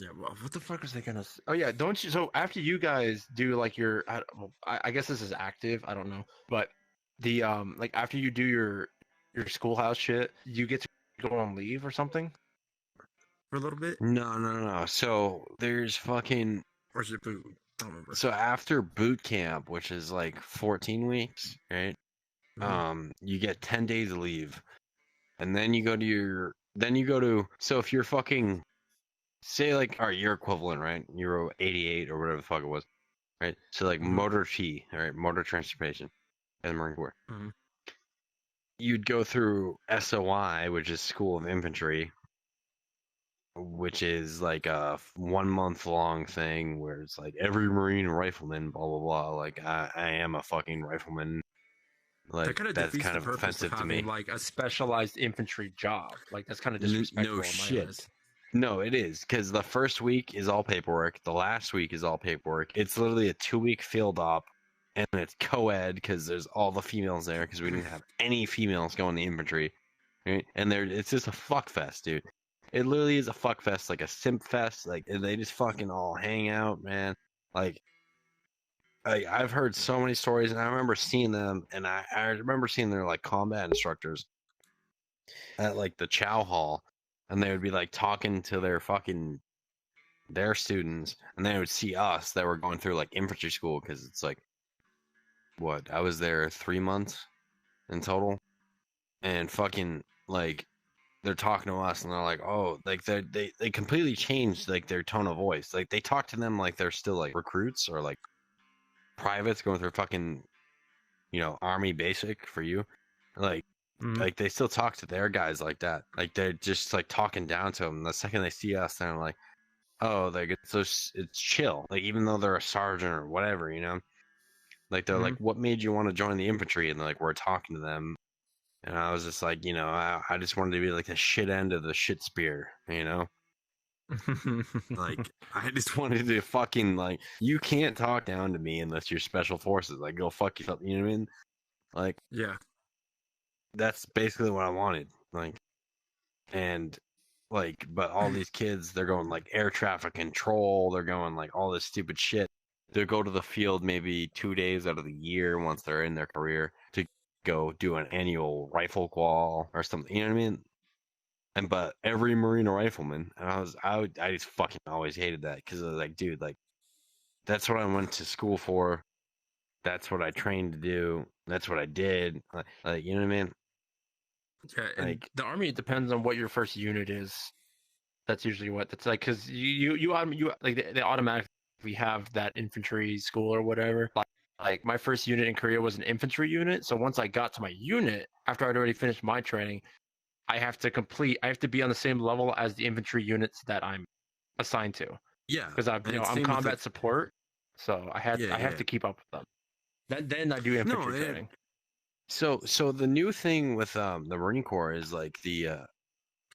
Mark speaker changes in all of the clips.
Speaker 1: Yeah, well, what the fuck was I gonna? Oh yeah, don't you? So after you guys do like your, I guess this is active. I don't know, but the like after you do your schoolhouse shit, you get to go on leave or something for a little bit,
Speaker 2: No. So there's fucking
Speaker 1: or is it food? I don't remember.
Speaker 2: so after boot camp, which is like 14 weeks, right?
Speaker 1: Mhm.
Speaker 2: You get 10 days of leave, and then you go to so if you're fucking say like all right, your equivalent, right? Euro 88 or whatever the fuck it was, right? So like
Speaker 1: Mhm.
Speaker 2: motor T, all right, motor transportation in the Marine Corps.
Speaker 1: Mhm.
Speaker 2: You'd go through SOI, which is School of Infantry, which is like a 1 month long thing where it's like every Marine rifleman, blah blah blah. Like I am a fucking rifleman.
Speaker 1: That
Speaker 2: Like
Speaker 1: kind of
Speaker 2: that's
Speaker 1: defeats
Speaker 2: kind
Speaker 1: the
Speaker 2: of
Speaker 1: purpose of
Speaker 2: offensive to
Speaker 1: having
Speaker 2: me.
Speaker 1: like a specialized infantry job. Like that's kind of
Speaker 2: No
Speaker 1: disrespectful in my
Speaker 2: shit.
Speaker 1: eyes.
Speaker 2: No, it is because the first week is all paperwork. The last week is all paperwork. It's literally a 2 week field op, and it's co-ed because there's all the females there because we didn't have any females going to infantry, right? And it's just a fuck fest, dude. It literally is a fuck fest, like a simp fest. Like they just fucking all hang out, man. Like I've heard so many stories, and I remember seeing them, and I remember seeing their like combat instructors at like the chow hall, and they would be like talking to their students, and they would see us that were going through like infantry school because it's like what I was there 3 months in total, and fucking like they're talking to us and they're like, oh, like they completely changed like their tone of voice. Like they talk to them like they're still like recruits or like privates going through fucking army basic for you. Like
Speaker 1: Mhm.
Speaker 2: like they still talk to their guys like that. Like they're just like talking down to them. The second they see us, they're like, oh, like it's chill. Like even though they're a sergeant or whatever, like they're
Speaker 1: Mhm.
Speaker 2: like, what made you want to join the infantry? And like we're talking to them, and I was just like, I just wanted to be like the shit end of the shit spear. Like I just wanted to fucking like you can't talk down to me unless you're special forces. Like go fuck yourself. You know what I mean? Like
Speaker 1: Yeah.
Speaker 2: that's basically what I wanted. Like and like but all these kids they're going like air traffic control, they're going like all this stupid shit. They'll go to the field maybe 2 days out of the year once they're in their career to go do an annual rifle qual or something. You know what I mean? And but every Marine a rifleman, and I just fucking always hated that because I was like, dude, like that's what I went to school for. That's what I trained to do. That's what I did. Like you know what I mean?
Speaker 1: Yeah, and
Speaker 2: Like
Speaker 1: the army, it depends on what your first unit is. That's usually what that's like because you like they automatically have that infantry school or whatever. Like my first unit in Korea was an infantry unit, so once I got to my unit after I'd already finished my training, I have to be on the same level as the infantry units that I'm assigned to
Speaker 2: yeah,
Speaker 1: because
Speaker 2: and it's
Speaker 1: I'm
Speaker 2: same with
Speaker 1: combat
Speaker 2: like
Speaker 1: support, so
Speaker 2: yeah,
Speaker 1: I have
Speaker 2: yeah.
Speaker 1: to keep up with them. Then I do
Speaker 2: No,
Speaker 1: infantry training.
Speaker 2: so the new thing with the Marine Corps is like the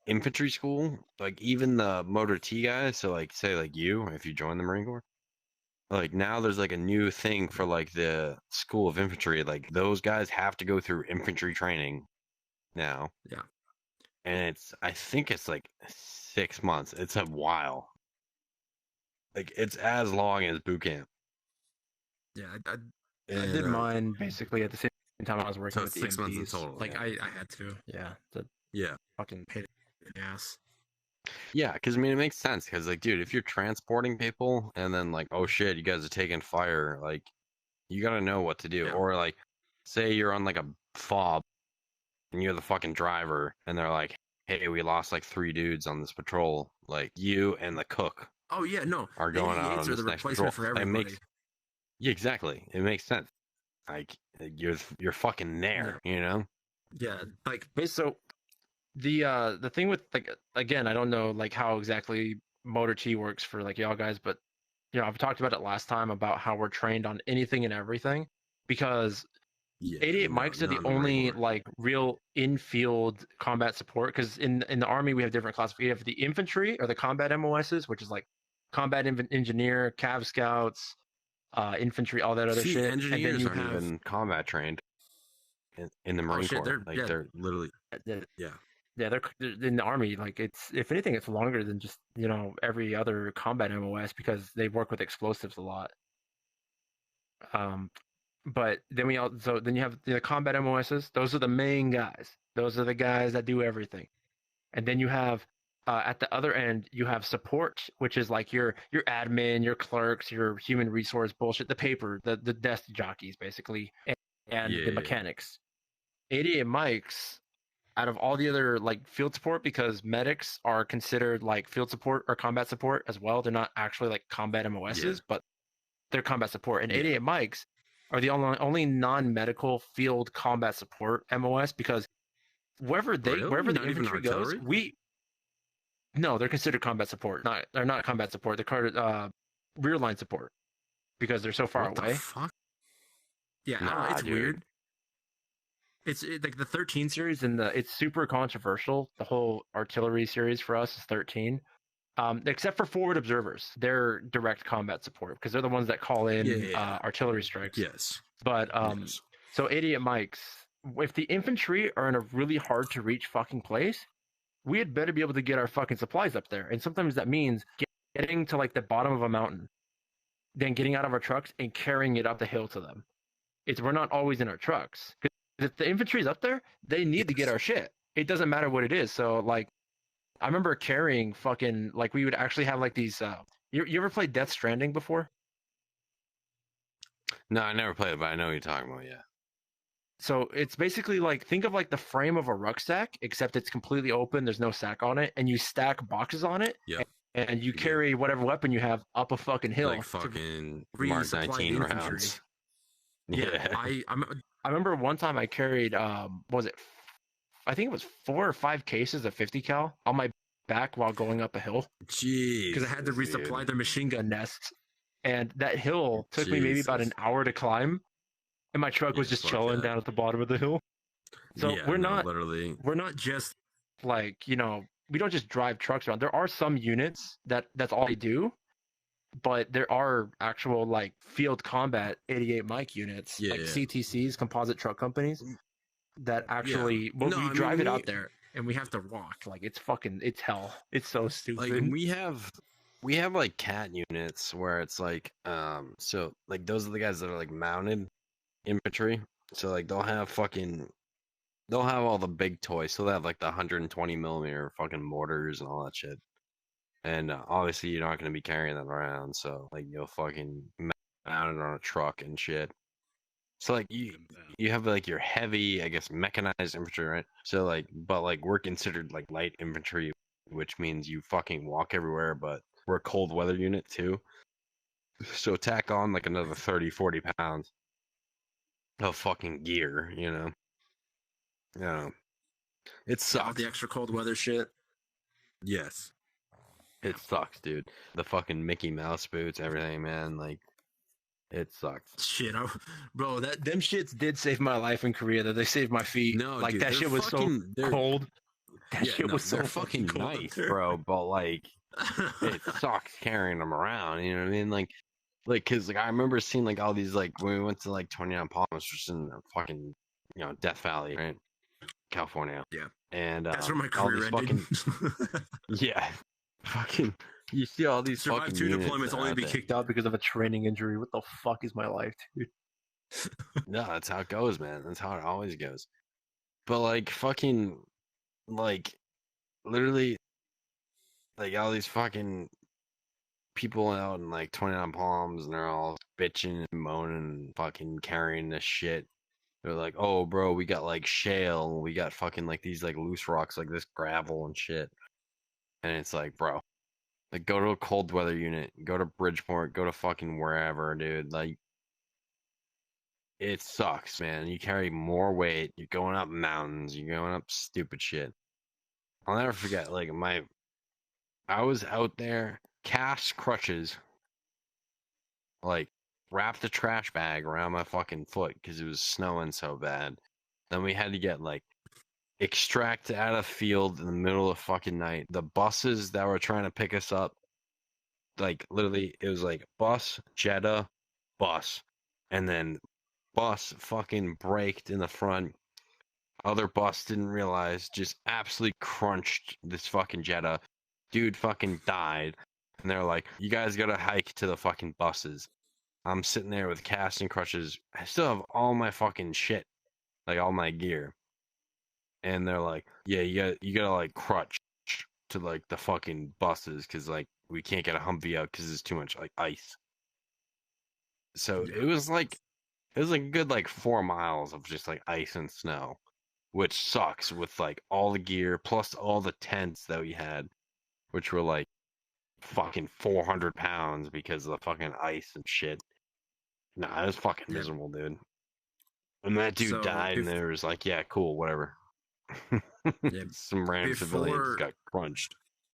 Speaker 2: infantry school, like even the motor T guys. So like say like you, if you join the Marine Corps, like now there's like a new thing for like the School of Infantry. Like those guys have to go through infantry training now,
Speaker 1: Yeah,
Speaker 2: and I think it's like 6 months. It's a while. Like it's as long as boot camp.
Speaker 1: yeah. I
Speaker 2: And
Speaker 1: did mine basically at the same time I was
Speaker 2: so
Speaker 1: working with
Speaker 2: it's
Speaker 1: the
Speaker 2: 6 months in
Speaker 1: MPs.
Speaker 2: total.
Speaker 1: Like
Speaker 2: Yeah,
Speaker 1: I had to. Yeah, the
Speaker 2: yeah,
Speaker 1: fucking pain in the ass.
Speaker 2: yeah. Because I mean, it makes sense. Because like, dude, if you're transporting people and then like, oh shit, you guys are taking fire, like you got to know what to do.
Speaker 1: Yeah.
Speaker 2: Or like, say you're on like a fob and you're the fucking driver, and they're like, hey, we lost like 3 dudes on this patrol. Like you and the cook
Speaker 1: Oh yeah, no.
Speaker 2: are
Speaker 1: The
Speaker 2: going out
Speaker 1: 88s
Speaker 2: on
Speaker 1: are the
Speaker 2: this next
Speaker 1: replacement
Speaker 2: patrol.
Speaker 1: for
Speaker 2: It
Speaker 1: everybody.
Speaker 2: makes yeah, exactly. It makes sense. Like you're fucking
Speaker 1: Yeah.
Speaker 2: there, you know?
Speaker 1: Yeah. Like so the thing with like again, I don't know like how exactly motor T works for like y'all guys, but I've talked about it last time about how we're trained on anything and everything because
Speaker 2: Yeah,
Speaker 1: 88
Speaker 2: no,
Speaker 1: mics are
Speaker 2: not
Speaker 1: the
Speaker 2: in the Marine
Speaker 1: only
Speaker 2: Corps.
Speaker 1: like real in-field combat support because in the army we have different classes. We have the infantry or the combat MOSs, which is like combat engineer, Cav scouts, infantry, all that other
Speaker 2: See,
Speaker 1: shit, and then
Speaker 2: engineers
Speaker 1: you
Speaker 2: aren't
Speaker 1: have
Speaker 2: even combat trained in the
Speaker 1: oh
Speaker 2: Marine
Speaker 1: shit,
Speaker 2: Corps.
Speaker 1: they're
Speaker 2: Like
Speaker 1: yeah,
Speaker 2: they're literally
Speaker 1: they're-
Speaker 2: yeah.
Speaker 1: Yeah, they're in the army. Like it's if anything, it's longer than just every other combat MOS because they work with explosives a lot. Um, but then then you have the combat MOSs. Those are the main guys. Those are the guys that do everything. And then you have at the other end you have support, which is like your admin, your clerks, your human resource bullshit, the paper, the desk jockeys basically, and the
Speaker 3: Yeah.
Speaker 1: mechanics. 88 mics out of all the other like field support because medics are considered like field support or combat support as well. They're not actually like combat MOSs,
Speaker 3: Yeah.
Speaker 1: but they're combat support. And
Speaker 3: Yeah.
Speaker 1: 88 mics are the only non-medical field combat support MOS because wherever
Speaker 3: Really?
Speaker 1: the
Speaker 3: Not even
Speaker 1: infantry goes,
Speaker 3: artillery?
Speaker 1: no, they're considered combat support. They're not combat support. They're called rear line support because they're so far
Speaker 3: What the
Speaker 1: away.
Speaker 3: fuck? Yeah, I don't know.
Speaker 2: Nah,
Speaker 3: It's
Speaker 2: dude.
Speaker 3: weird.
Speaker 1: Like the 13 series and it's super controversial. The whole artillery series for us is 13. Except for forward observers, they're direct combat support because they're the ones that call in
Speaker 3: Yeah.
Speaker 1: artillery strikes.
Speaker 3: Yes.
Speaker 1: But
Speaker 3: Yes.
Speaker 1: so 88 mics, if the infantry are in a really hard to reach fucking place, we had better be able to get our fucking supplies up there. And sometimes that means getting to like the bottom of a mountain, then getting out of our trucks and carrying it up the hill to them. We're not always in our trucks. If the infantry's up there, they need to get our shit. It doesn't matter what it is. So like I remember carrying fucking like we would actually have like these you ever played Death Stranding before?
Speaker 2: No, I never played it, but I know what you're talking about. Yeah.
Speaker 1: So it's basically like think of like the frame of a rucksack, except it's completely open. There's no sack on it, and you stack boxes on it.
Speaker 3: Yeah.
Speaker 1: And you carry whatever weapon you have up a fucking hill.
Speaker 3: Like fucking
Speaker 2: Mark
Speaker 3: resupply
Speaker 2: 19
Speaker 3: infantry.
Speaker 2: rounds.
Speaker 3: Yeah.
Speaker 1: I remember one time I carried was it I think it was 4 or 5 cases of 50 cal on my back while going up a hill
Speaker 3: Jeez.
Speaker 1: because I had to
Speaker 2: dude.
Speaker 1: resupply their machine gun nests, and that hill took me maybe about an
Speaker 3: Jesus.
Speaker 1: hour to climb, and my truck was
Speaker 3: Yeah,
Speaker 1: just
Speaker 3: fuck
Speaker 1: chilling
Speaker 3: that.
Speaker 1: down at the bottom of the hill. So
Speaker 3: Yeah,
Speaker 1: we're
Speaker 3: no,
Speaker 1: not
Speaker 3: literally.
Speaker 1: just like we don't just drive trucks around. There are some units that's all they do, but there are actual like field combat 88 mic units
Speaker 3: Yeah,
Speaker 1: like
Speaker 3: yeah.
Speaker 1: CTCs, composite truck companies, that actually we drive it out there and we have to walk. Like it's hell. It's so stupid.
Speaker 2: Like we have like cat units where it's like so like those are the guys that are like mounted infantry. So like they'll have all the big toys. So they have like the 120 millimeter fucking mortars and all that shit. And obviously you're not gonna be carrying that around. So like you'll fucking mount it on a truck and shit. So like you have like your heavy, I guess, mechanized infantry, right? So like, but like we're considered like light infantry, which means you fucking walk everywhere. But we're a cold weather unit too. So tack on like another 30, 40 pounds of fucking gear, you know. Yeah, it
Speaker 1: Got
Speaker 2: sucks.
Speaker 1: the extra cold weather shit.
Speaker 3: Yes.
Speaker 2: It sucks, dude. The fucking Mickey Mouse boots, everything, man. Like, it sucks.
Speaker 1: Shit, bro, them shits did save my life in Korea. That they saved my feet.
Speaker 3: No,
Speaker 1: like
Speaker 3: dude,
Speaker 1: that
Speaker 3: they're
Speaker 1: shit was
Speaker 3: fucking-
Speaker 1: so
Speaker 3: they're-
Speaker 1: cold. That
Speaker 3: Yeah,
Speaker 1: shit
Speaker 3: no,
Speaker 1: was so
Speaker 3: they're
Speaker 1: fucking
Speaker 3: fucking cold.
Speaker 2: Nice, bro, but like, it sucks carrying them around. You know what I mean? Like, cause like I remember seeing like all these like when we went to like 29 Palms, which was in the fucking Death Valley, right, California.
Speaker 3: Yeah.
Speaker 2: And
Speaker 3: That's where my
Speaker 2: all
Speaker 3: career
Speaker 2: these
Speaker 3: ended.
Speaker 2: fucking yeah, fucking. You see all these
Speaker 1: Survived
Speaker 2: fucking
Speaker 1: 2
Speaker 2: units
Speaker 1: deployments
Speaker 2: that are
Speaker 1: only to
Speaker 2: out
Speaker 1: be
Speaker 2: there.
Speaker 1: kicked out because of a training injury. What the fuck is my life, dude?
Speaker 2: No, that's how it goes, man. That's how it always goes. But like fucking like literally like all these fucking people out in like 29 Palms and they're all bitching and moaning and fucking carrying this shit. They're like, oh bro, we got like shale, we got fucking like these like loose rocks like this gravel and shit. And it's like, bro, like go to a cold weather unit, go to Bridgeport, go to fucking wherever, dude. Like it sucks, man. You carry more weight. You're going up mountains. You're going up stupid shit. I'll never forget. Like I was out there, cast crutches, like wrapped a trash bag around my fucking foot because it was snowing so bad. Then we had to get like extracted out of field in the middle of fucking night. The buses that were trying to pick us up, like literally, it was like bus, Jetta, bus, and then bus fucking braked in the front. Other bus didn't realize, just absolutely crunched this fucking Jetta. Dude fucking died. And they're like, you guys gotta hike to the fucking buses. I'm sitting there with casting crutches. I still have all my fucking shit, like all my gear. And they're like, yeah, you gotta like crutch to like the fucking buses because like we can't get a Humvee out because there's too much like ice. So
Speaker 3: Yeah.
Speaker 2: it was like a good like 4 miles of just like ice and snow, which sucks with like all the gear plus all the tents that we had, which were like fucking 400 pounds because of the fucking ice and shit. Nah, it was fucking
Speaker 3: Yeah.
Speaker 2: miserable, dude. And that dude
Speaker 3: So,
Speaker 2: died, and there was like, yeah, cool, whatever.
Speaker 3: Yeah,
Speaker 2: Some random civilians
Speaker 3: before
Speaker 2: got crunched.